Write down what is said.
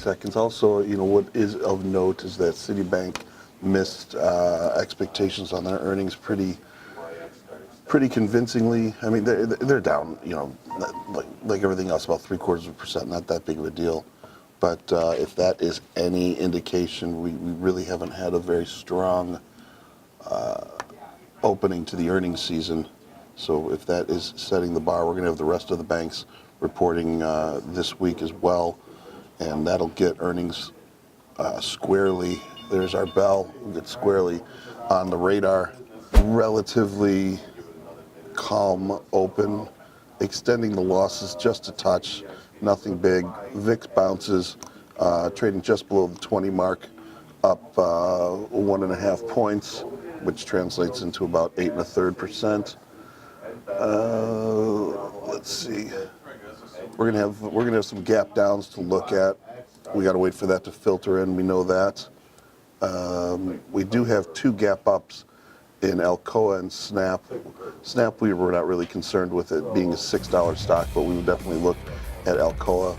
seconds. Also, what is of note is that Citibank missed expectations on their earnings pretty convincingly. I mean, they're down, like everything else, about 0.75%, not that big of a deal. But if that is any indication, we really haven't had a very strong opening to the earnings season. So if that is setting the bar, we're going to have the rest of the banks reporting this week as well, and that'll get earnings squarely. There's our bell. We'll get squarely on the radar. Relatively calm open, extending the losses just a touch, nothing big. VIX bounces, trading just below the 20 mark, up 1.5 points, which translates into about 8.33%. Let's see. We're gonna have some gap downs to look at. We got to wait for that to filter in. We know that. We do have 2 gap ups in Alcoa and Snap. Snap, we were not really concerned with it being a $6 stock, but we would definitely look at Alcoa.